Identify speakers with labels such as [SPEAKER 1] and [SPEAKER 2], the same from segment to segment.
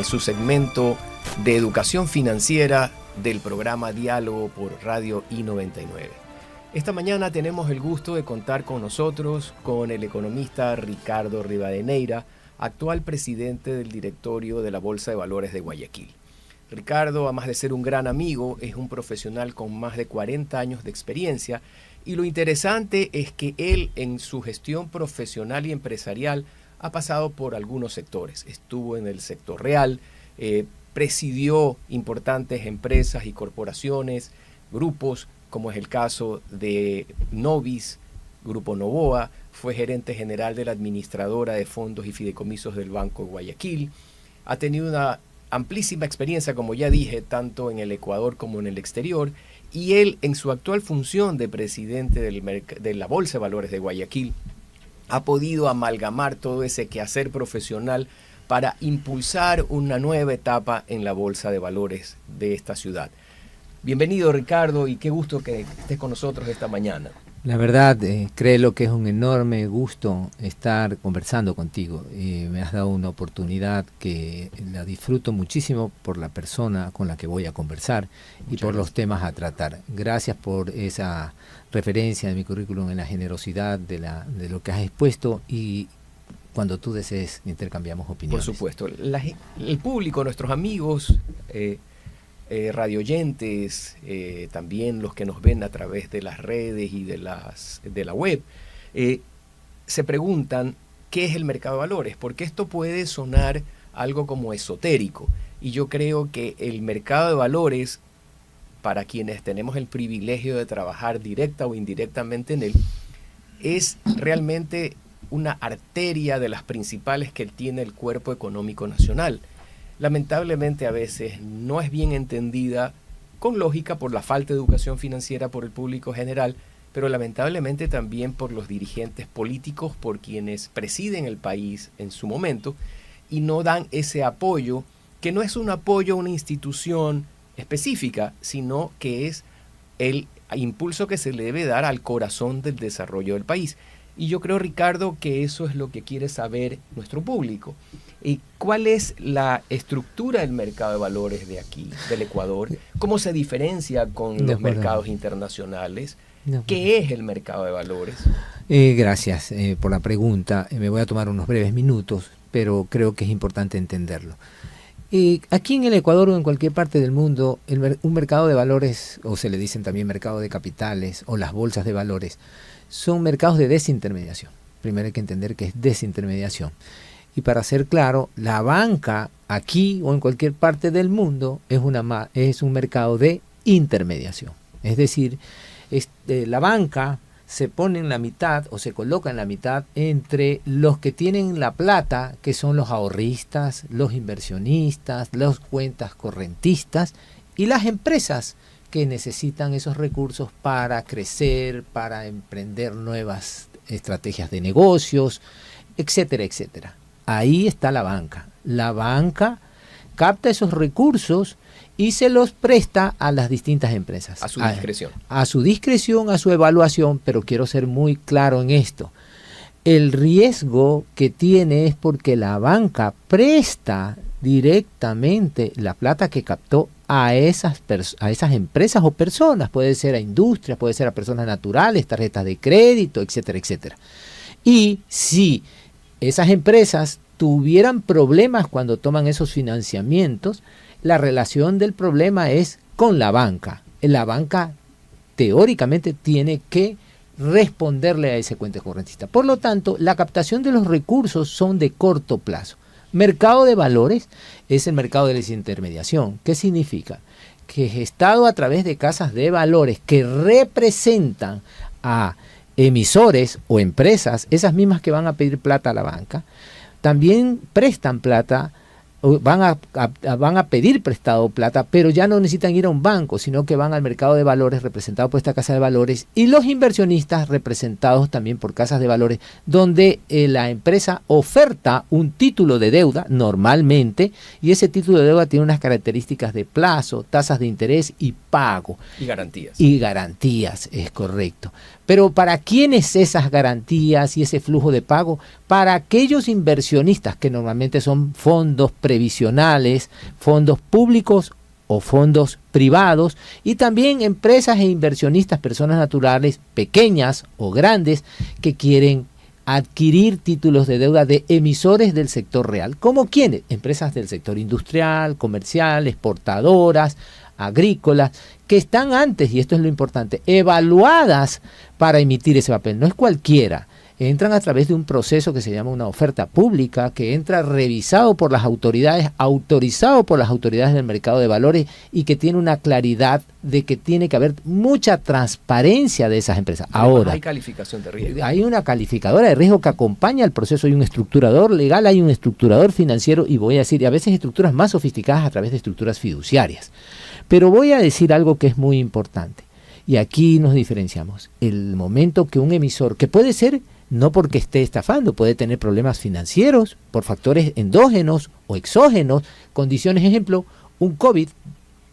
[SPEAKER 1] su segmento de educación financiera del programa Diálogo por Radio I-99. Esta mañana tenemos el gusto de contar con nosotros con el economista Ricardo Rivadeneira, actual presidente del directorio de la Bolsa de Valores de Guayaquil. Ricardo, además de ser un gran amigo, es un profesional con más de 40 años de experiencia, y lo interesante es que él en su gestión profesional y empresarial ha pasado por algunos sectores. Estuvo en el sector real, presidió importantes empresas y corporaciones, grupos, como es el caso de Novis, Grupo Novoa, fue gerente general de la administradora de fondos y fideicomisos del Banco de Guayaquil, ha tenido una amplísima experiencia, como ya dije, tanto en el Ecuador como en el exterior, y él, en su actual función de presidente de la Bolsa de Valores de Guayaquil, ha podido amalgamar todo ese quehacer profesional para impulsar una nueva etapa en la Bolsa de Valores de esta ciudad. Bienvenido, Ricardo, y qué gusto que estés con nosotros esta mañana.
[SPEAKER 2] La verdad, créelo que es un enorme gusto estar conversando contigo. Me has dado una oportunidad que la disfruto muchísimo por la persona con la que voy a conversar y por los temas a tratar. Gracias por esa referencia de mi currículum en la generosidad de lo que has expuesto, y cuando tú desees intercambiamos opiniones.
[SPEAKER 1] Por supuesto. El público, nuestros amigos, radioyentes, también los que nos ven a través de las redes y de la web, se preguntan qué es el mercado de valores, porque esto puede sonar algo como esotérico, y yo creo que el mercado de valores, para quienes tenemos el privilegio de trabajar directa o indirectamente en él, es realmente una arteria de las principales que tiene el cuerpo económico nacional. Lamentablemente a veces no es bien entendida, con lógica, por la falta de educación financiera por el público general, pero lamentablemente también por los dirigentes políticos, por quienes presiden el país en su momento, y no dan ese apoyo, que no es un apoyo a una institución específica, sino que es el impulso que se le debe dar al corazón del desarrollo del país. Y yo creo, Ricardo, que eso es lo que quiere saber nuestro público. ¿Y cuál es la estructura del mercado de valores de aquí, del Ecuador? ¿Cómo se diferencia con los mercados internacionales? ¿Qué es el mercado de valores?
[SPEAKER 2] Gracias por la pregunta. Me voy a tomar unos breves minutos, pero creo que es importante entenderlo. Aquí en el Ecuador o en cualquier parte del mundo, un mercado de valores, o se le dicen también mercado de capitales o las bolsas de valores, son mercados de desintermediación. Primero hay que entender que es desintermediación. Y para ser claro, la banca aquí o en cualquier parte del mundo es un mercado de intermediación. Es decir, la banca se pone en la mitad o se coloca en la mitad entre los que tienen la plata, que son los ahorristas, los inversionistas, las cuentas correntistas, y las empresas que necesitan esos recursos para crecer, para emprender nuevas estrategias de negocios, etcétera, etcétera. Ahí está la banca. La banca capta esos recursos y se los presta a las distintas empresas.
[SPEAKER 1] A su discreción.
[SPEAKER 2] A su discreción, a su evaluación, pero quiero ser muy claro en esto. El riesgo que tiene es porque la banca presta directamente la plata que captó a esas empresas o personas. Puede ser a industrias, puede ser a personas naturales, tarjetas de crédito, etcétera, etcétera. Y si esas empresas tuvieran problemas cuando toman esos financiamientos, la relación del problema es con la banca. La banca teóricamente tiene que responderle a ese cuenta correntista. Por lo tanto, la captación de los recursos son de corto plazo. Mercado de valores es el mercado de desintermediación. ¿Qué significa? Que gestado a través de casas de valores que representan a emisores o empresas, esas mismas que van a pedir plata a la banca, también prestan plata, van a pedir prestado plata, pero ya no necesitan ir a un banco, sino que van al mercado de valores representado por esta casa de valores, y los inversionistas representados también por casas de valores, donde la empresa oferta un título de deuda normalmente, y ese título de deuda tiene unas características de plazo, tasas de interés y pago.
[SPEAKER 1] Y garantías.
[SPEAKER 2] Y garantías, es correcto. Pero ¿para quiénes esas garantías y ese flujo de pago? Para aquellos inversionistas que normalmente son fondos previsionales, fondos públicos o fondos privados, y también empresas e inversionistas, personas naturales, pequeñas o grandes, que quieren adquirir títulos de deuda de emisores del sector real. ¿Cómo quiénes? Empresas del sector industrial, comercial, exportadoras, agrícolas, que están antes, y esto es lo importante, evaluadas para emitir ese papel. No es cualquiera. Entran a través de un proceso que se llama una oferta pública, que entra revisado por las autoridades, autorizado por las autoridades del mercado de valores, y que tiene una claridad de que tiene que haber mucha transparencia de esas empresas. Ahora,
[SPEAKER 1] hay calificación de riesgo.
[SPEAKER 2] Hay una calificadora de riesgo que acompaña el proceso, hay un estructurador legal, hay un estructurador financiero, y voy a decir, y a veces estructuras más sofisticadas a través de estructuras fiduciarias. Pero voy a decir algo que es muy importante, y aquí nos diferenciamos. El momento que un emisor, que puede ser no porque esté estafando, puede tener problemas financieros por factores endógenos o exógenos, condiciones, ejemplo, un COVID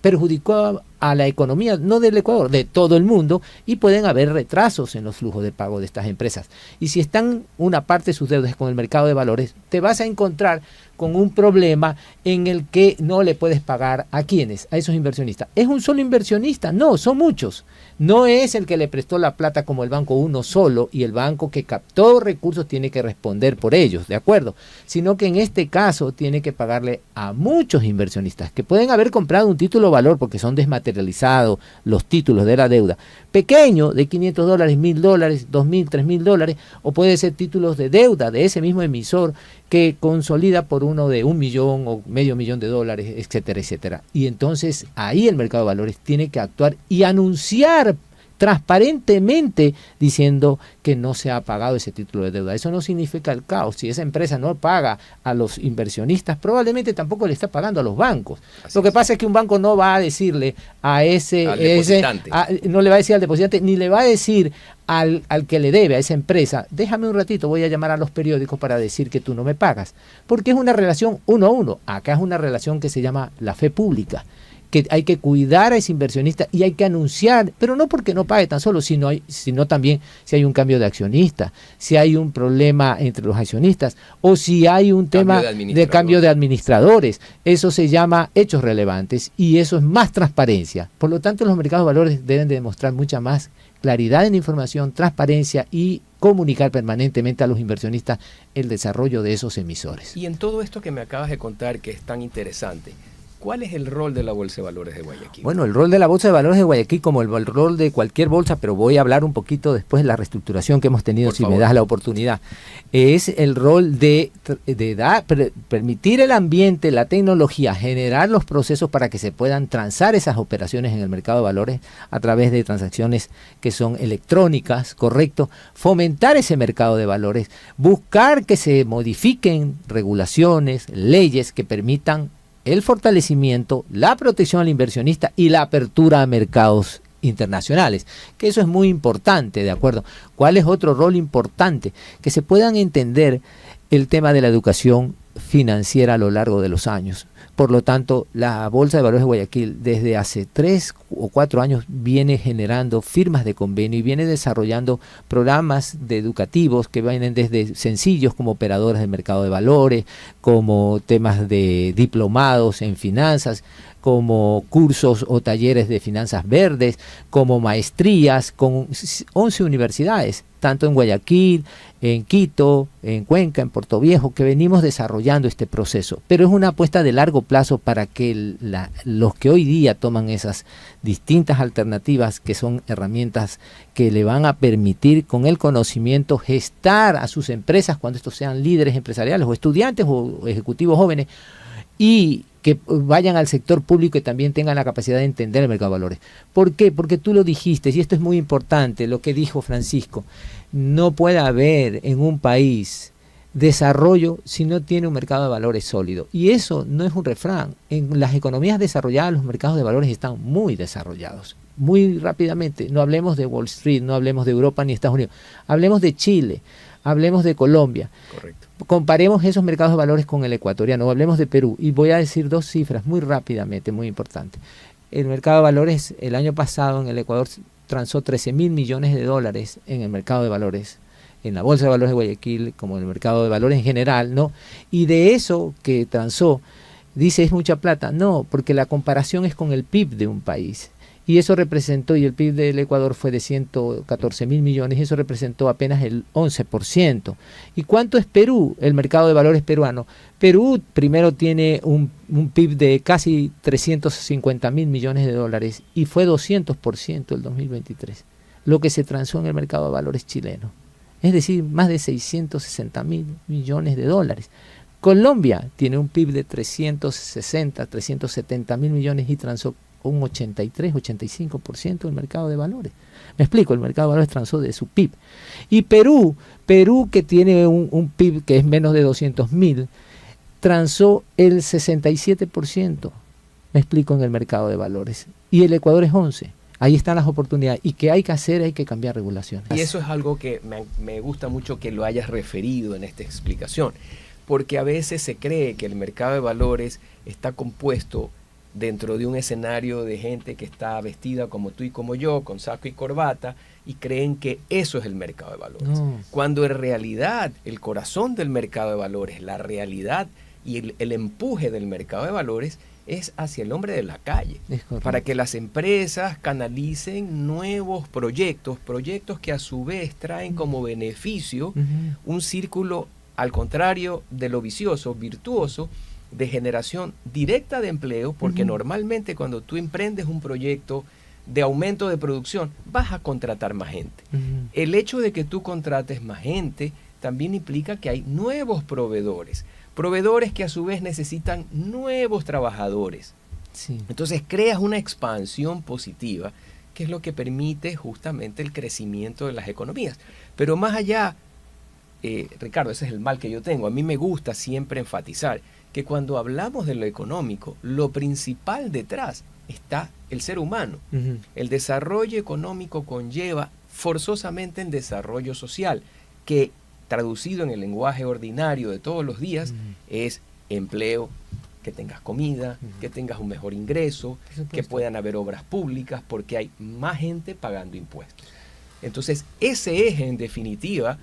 [SPEAKER 2] perjudicó a la economía, no del Ecuador, de todo el mundo, y pueden haber retrasos en los flujos de pago de estas empresas. Y si están una parte de sus deudas con el mercado de valores, te vas a encontrar con un problema en el que no le puedes pagar a quienes, a esos inversionistas. ¿Es un solo inversionista? No, son muchos. No es el que le prestó la plata como el banco uno solo, y el banco que captó recursos tiene que responder por ellos, ¿de acuerdo? Sino que en este caso tiene que pagarle a muchos inversionistas que pueden haber comprado un título de valor porque son desmaterializados los títulos de la deuda, pequeño, de $500, $1.000, $2.000, $3.000, o puede ser títulos de deuda de ese mismo emisor que consolida por uno de $1 millón o $500,000, etcétera, etcétera. Y entonces ahí el mercado de valores tiene que actuar y anunciar transparentemente diciendo que no se ha pagado ese título de deuda. Eso no significa el caos. Si esa empresa no paga a los inversionistas, probablemente tampoco le está pagando a los bancos. Lo que pasa es que un banco no va a decirle a no le va a decir al depositante, ni le va a decir al que le debe a esa empresa, déjame un ratito, voy a llamar a los periódicos para decir que tú no me pagas, porque es una relación uno a uno. Acá es una relación que se llama la fe pública, que hay que cuidar a ese inversionista y hay que anunciar, pero no porque no pague tan solo, sino también si hay un cambio de accionista, si hay un problema entre los accionistas, o si hay un tema de cambio de administradores. Eso se llama hechos relevantes, y eso es más transparencia. Por lo tanto, los mercados de valores deben de demostrar mucha más claridad en la información, transparencia, y comunicar permanentemente a los inversionistas el desarrollo de esos emisores.
[SPEAKER 1] Y en todo esto que me acabas de contar, que es tan interesante, ¿cuál es el rol de la Bolsa de Valores de Guayaquil?
[SPEAKER 2] Bueno, el rol de la Bolsa de Valores de Guayaquil, como el rol de cualquier bolsa, pero voy a hablar un poquito después de la reestructuración que hemos tenido, si me das la oportunidad, es el rol de permitir el ambiente, la tecnología, generar los procesos para que se puedan transar esas operaciones en el mercado de valores a través de transacciones que son electrónicas, ¿correcto? Fomentar ese mercado de valores, buscar que se modifiquen regulaciones, leyes que permitan el fortalecimiento, la protección al inversionista y la apertura a mercados internacionales, que eso es muy importante, ¿de acuerdo? ¿Cuál es otro rol importante? Que se puedan entender el tema de la educación financiera a lo largo de los años. Por lo tanto, la Bolsa de Valores de Guayaquil desde hace 3 o 4 años viene generando firmas de convenio y viene desarrollando programas educativos que vienen desde sencillos como operadores de mercado de valores, como temas de diplomados en finanzas, como cursos o talleres de finanzas verdes, como maestrías con 11 universidades, tanto en Guayaquil, en Quito, en Cuenca, en Puerto Viejo, que venimos desarrollando este proceso. Pero es una apuesta de largo plazo para que los que hoy día toman esas distintas alternativas, que son herramientas que le van a permitir con el conocimiento gestar a sus empresas cuando estos sean líderes empresariales o estudiantes o ejecutivos jóvenes, y que vayan al sector público y también tengan la capacidad de entender el mercado de valores. ¿Por qué? Porque tú lo dijiste, y esto es muy importante, lo que dijo Francisco. No puede haber en un país desarrollo si no tiene un mercado de valores sólido. Y eso no es un refrán. En las economías desarrolladas, los mercados de valores están muy desarrollados, muy rápidamente. No hablemos de Wall Street, no hablemos de Europa ni Estados Unidos. Hablemos de Chile, hablemos de Colombia.
[SPEAKER 1] Correcto.
[SPEAKER 2] Comparemos esos mercados de valores con el ecuatoriano, hablemos de Perú, y voy a decir 2 cifras muy rápidamente, muy importantes. El mercado de valores el año pasado en el Ecuador transó $13.000 millones en el mercado de valores, en la Bolsa de Valores de Guayaquil, como en el mercado de valores en general, ¿no? Y de eso que transó, Dice, es mucha plata. No, porque la comparación es con el PIB de un país. Y eso representó, y el PIB del Ecuador fue de 114.000 millones, y eso representó apenas el 11%. ¿Y cuánto es Perú, el mercado de valores peruano? Perú primero tiene un PIB de casi 350.000 millones de dólares, y fue 200% el 2023, lo que se transó en el mercado de valores chileno. Es decir, más de 660.000 millones de dólares. Colombia tiene un PIB de 370.000 millones y transó un 83-85% del mercado de valores. Me explico, el mercado de valores transó de su PIB. Y Perú que tiene un PIB que es menos de 200.000, transó el 67%. Me explico, en el mercado de valores. Y el Ecuador es 11%. Ahí están las oportunidades. ¿Y qué hay que hacer? Hay que cambiar regulaciones.
[SPEAKER 1] Y eso es algo que me gusta mucho que lo hayas referido en esta explicación, porque a veces se cree que el mercado de valores está compuesto dentro de un escenario de gente que está vestida como tú y como yo, con saco y corbata, y creen que eso es el mercado de valores. No. Cuando en realidad el corazón del mercado de valores, la realidad y el empuje del mercado de valores es hacia el hombre de la calle, para que las empresas canalicen nuevos proyectos que a su vez traen como beneficio un círculo, al contrario de lo vicioso, virtuoso, de generación directa de empleo, porque normalmente cuando tú emprendes un proyecto de aumento de producción, vas a contratar más gente. El hecho de que tú contrates más gente también implica que hay nuevos proveedores que a su vez necesitan nuevos trabajadores. Sí. Entonces creas una expansión positiva, que es lo que permite justamente el crecimiento de las economías. Pero más allá, Ricardo, ese es el mal que yo tengo. A mí me gusta siempre enfatizar que cuando hablamos de lo económico, lo principal detrás está el ser humano. El desarrollo económico conlleva forzosamente el desarrollo social, que traducido en el lenguaje ordinario de todos los días es empleo, que tengas comida, que tengas un mejor ingreso, que puedan haber obras públicas, porque hay más gente pagando impuestos. Entonces, ese es en definitiva,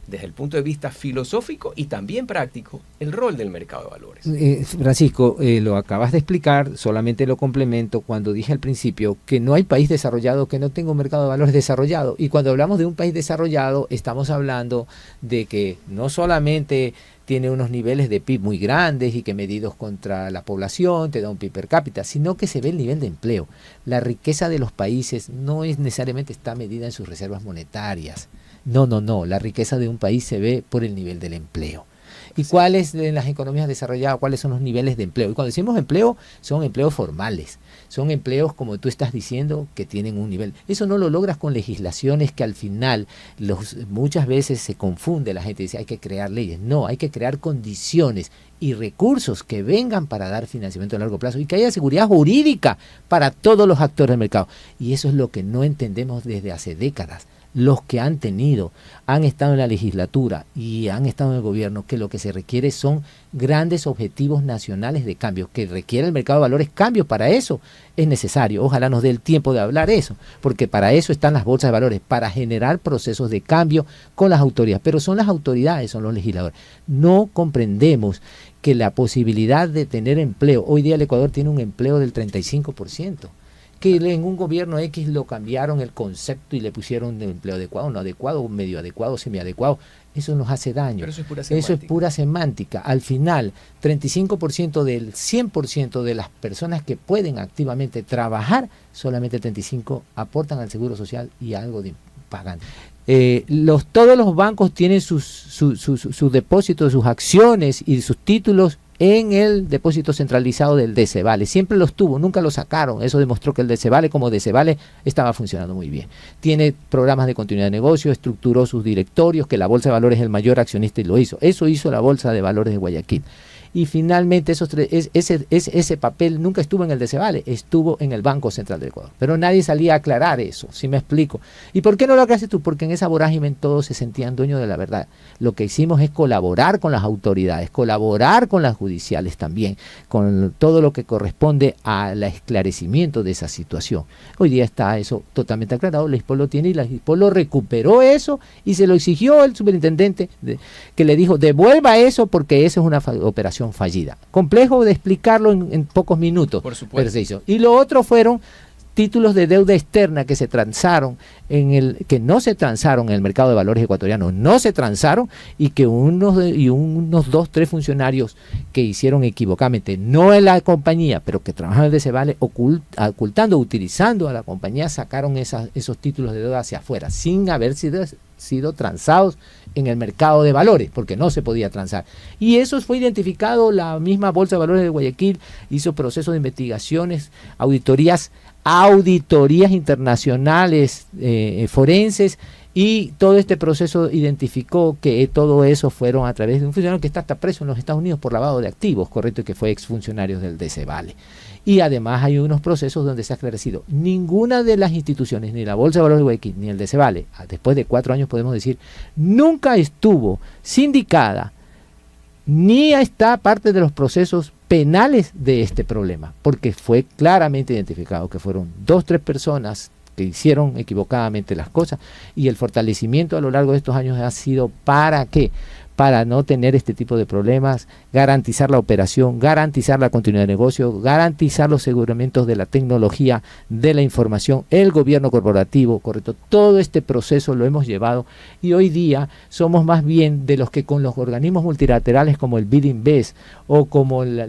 [SPEAKER 1] desde el punto de vista filosófico y también práctico, el rol del mercado de valores.
[SPEAKER 2] Francisco, lo acabas de explicar, solamente lo complemento cuando dije al principio que no hay país desarrollado que no tenga un mercado de valores desarrollado. Y cuando hablamos de un país desarrollado, estamos hablando de que no solamente tiene unos niveles de PIB muy grandes y que medidos contra la población te da un PIB per cápita, sino que se ve el nivel de empleo. La riqueza de los países no es necesariamente está medida en sus reservas monetarias. No, la riqueza de un país se ve por el nivel del empleo. ¿Y cuáles en las economías desarrolladas, cuáles son los niveles de empleo? Y cuando decimos empleo, son empleos formales, son empleos, como tú estás diciendo, que tienen un nivel. Eso no lo logras con legislaciones que al final muchas veces se confunde, la gente dice hay que crear leyes. No, hay que crear condiciones y recursos que vengan para dar financiamiento a largo plazo y que haya seguridad jurídica para todos los actores del mercado. Y eso es lo que no entendemos desde hace décadas. Los que han estado en la legislatura y han estado en el gobierno, que lo que se requiere son grandes objetivos nacionales de cambio, que requiere el mercado de valores cambios. Para eso es necesario, ojalá nos dé el tiempo de hablar eso, porque para eso están las bolsas de valores, para generar procesos de cambio con las autoridades, pero son las autoridades, son los legisladores. No comprendemos que la posibilidad de tener empleo, hoy día el Ecuador tiene un empleo del 35%, que en un gobierno X lo cambiaron el concepto y le pusieron de empleo adecuado, no adecuado, medio adecuado, semiadecuado. Eso nos hace daño.
[SPEAKER 1] Pero eso es pura semántica.
[SPEAKER 2] Eso es pura semántica. Al final, 35% del 100% de las personas que pueden activamente trabajar, solamente 35% aportan al Seguro Social y algo de pagan. Todos los bancos tienen sus depósitos, sus acciones y sus títulos en el depósito centralizado del DECEVALE. Siempre los tuvo, nunca lo sacaron. Eso demostró que el DECEVALE como DECEVALE estaba funcionando muy bien. Tiene programas de continuidad de negocio, estructuró sus directorios, que la Bolsa de Valores es el mayor accionista y lo hizo. Eso hizo la Bolsa de Valores de Guayaquil. Y finalmente ese papel nunca estuvo en el DECEVALE, estuvo en el Banco Central del Ecuador. Pero nadie salía a aclarar eso, ¿sí me explico? ¿Y por qué no lo haces tú? Porque en esa vorágine todos se sentían dueños de la verdad. Lo que hicimos es colaborar con las autoridades, colaborar con las judiciales también, con todo lo que corresponde al esclarecimiento de esa situación. Hoy día está eso totalmente aclarado, la ISPOL lo tiene y la ISPOL lo recuperó eso y se lo exigió el superintendente, que le dijo, devuelva eso porque esa es una operación operación fallida. Complejo de explicarlo en pocos minutos.
[SPEAKER 1] Por supuesto.
[SPEAKER 2] Pero se hizo. Y lo otro fueron títulos de deuda externa que se transaron que no se transaron en el mercado de valores ecuatoriano, no se transaron, y que unos 2, 3 funcionarios que hicieron equivocadamente, no en la compañía, pero que trabajaban en DCVALE, ocultando, utilizando a la compañía, sacaron esos títulos de deuda hacia afuera, sin haber sido transados en el mercado de valores, porque no se podía transar. Y eso fue identificado, la misma Bolsa de Valores de Guayaquil hizo procesos de investigaciones, auditorías internacionales, forenses, y todo este proceso identificó que todo eso fueron a través de un funcionario que está hasta preso en los Estados Unidos por lavado de activos, correcto, y que fue exfuncionario del DCVALE. Y además hay unos procesos donde se ha esclarecido, ninguna de las instituciones, ni la Bolsa de Valores de Guayaquil, ni el DCVALE, después de 4 años podemos decir, nunca estuvo sindicada, ni está parte de los procesos penales de este problema, porque fue claramente identificado que fueron 2, 3 personas que hicieron equivocadamente las cosas, y el fortalecimiento a lo largo de estos años ha sido ¿para qué? Para no tener este tipo de problemas, garantizar la operación, garantizar la continuidad de negocio, garantizar los aseguramientos de la tecnología, de la información, el gobierno corporativo, correcto. Todo este proceso lo hemos llevado, y hoy día somos más bien de los que con los organismos multilaterales como el BidInvest o como la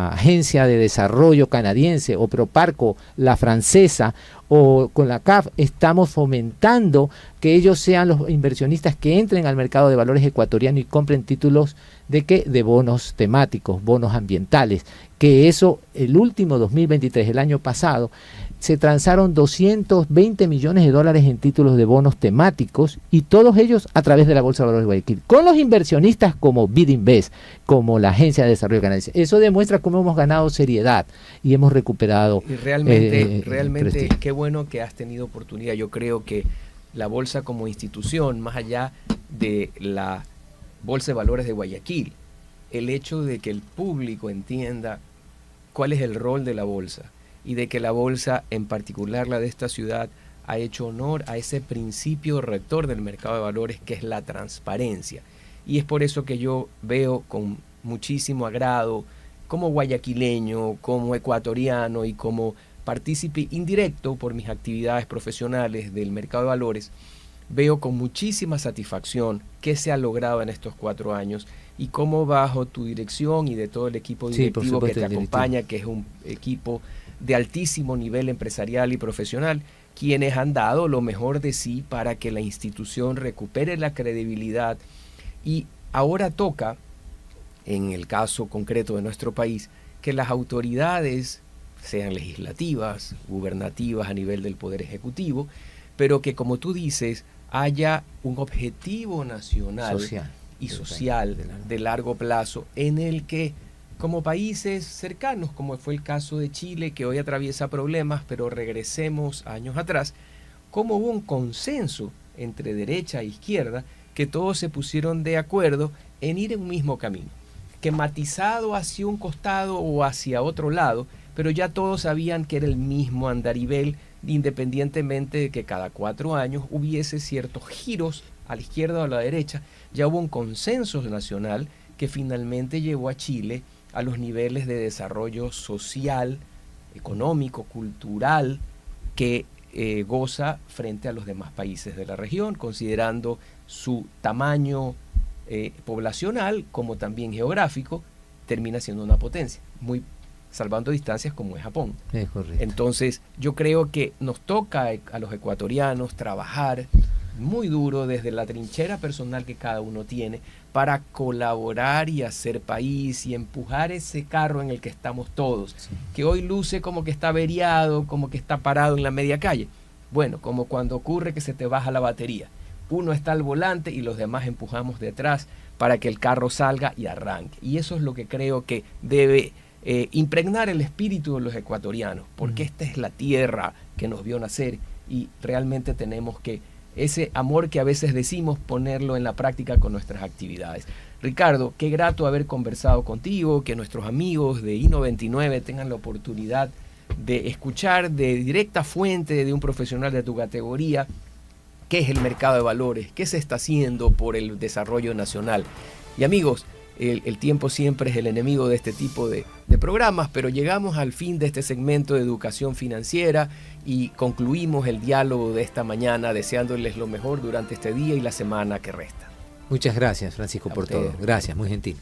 [SPEAKER 2] Agencia de Desarrollo Canadiense o Proparco, la francesa, o con la CAF, estamos fomentando que ellos sean los inversionistas que entren al mercado de valores ecuatoriano y compren títulos de bonos temáticos, bonos ambientales, que eso, el último 2023, el año pasado, se transaron $220 millones en títulos de bonos temáticos, y todos ellos a través de la Bolsa de Valores de Guayaquil, con los inversionistas como BidInvest, como la Agencia de Desarrollo Canadiense. Eso demuestra cómo hemos ganado seriedad y hemos recuperado.
[SPEAKER 1] Y realmente qué bueno que has tenido oportunidad. Yo creo que la Bolsa como institución, más allá de la Bolsa de Valores de Guayaquil, el hecho de que el público entienda cuál es el rol de la Bolsa, y de que la Bolsa, en particular la de esta ciudad, ha hecho honor a ese principio rector del mercado de valores, que es la transparencia. Y es por eso que yo veo con muchísimo agrado, como guayaquileño, como ecuatoriano y como partícipe indirecto por mis actividades profesionales del mercado de valores, veo con muchísima satisfacción qué se ha logrado en estos 4 años, y cómo bajo tu dirección y de todo el equipo directivo que te acompaña, que es un equipo de altísimo nivel empresarial y profesional, quienes han dado lo mejor de sí para que la institución recupere la credibilidad. Y ahora toca, en el caso concreto de nuestro país, que las autoridades, sean legislativas, gubernativas a nivel del Poder Ejecutivo, pero que, como tú dices, haya un objetivo nacional y social de largo plazo, en el que, como países cercanos, como fue el caso de Chile, que hoy atraviesa problemas, pero regresemos años atrás, como hubo un consenso entre derecha e izquierda, que todos se pusieron de acuerdo en ir en un mismo camino, que matizado hacia un costado o hacia otro lado, pero ya todos sabían que era el mismo andarivel, independientemente de que cada 4 años hubiese ciertos giros a la izquierda o a la derecha. Ya hubo un consenso nacional que finalmente llevó a Chile a los niveles de desarrollo social, económico, cultural, que goza frente a los demás países de la región, considerando su tamaño poblacional como también geográfico, termina siendo una potencia, muy salvando distancias como es Japón.
[SPEAKER 2] Es correcto.
[SPEAKER 1] Entonces, yo creo que nos toca a los ecuatorianos trabajar muy duro desde la trinchera personal que cada uno tiene para colaborar y hacer país y empujar ese carro en el que estamos todos, que hoy luce como que está averiado, como que está parado en la media calle. Bueno, como cuando ocurre que se te baja la batería. Uno está al volante y los demás empujamos detrás para que el carro salga y arranque. Y eso es lo que creo que debe impregnar el espíritu de los ecuatorianos, porque esta es la tierra que nos vio nacer, y realmente tenemos que ese amor que a veces decimos, ponerlo en la práctica con nuestras actividades. Ricardo, qué grato haber conversado contigo, que nuestros amigos de I99 tengan la oportunidad de escuchar de directa fuente de un profesional de tu categoría qué es el mercado de valores, qué se está haciendo por el desarrollo nacional. Y amigos, el tiempo siempre es el enemigo de este tipo de programas, pero llegamos al fin de este segmento de educación financiera y concluimos el diálogo de esta mañana deseándoles lo mejor durante este día y la semana que resta.
[SPEAKER 2] Muchas gracias, Francisco, por todo. Gracias, muy gentil.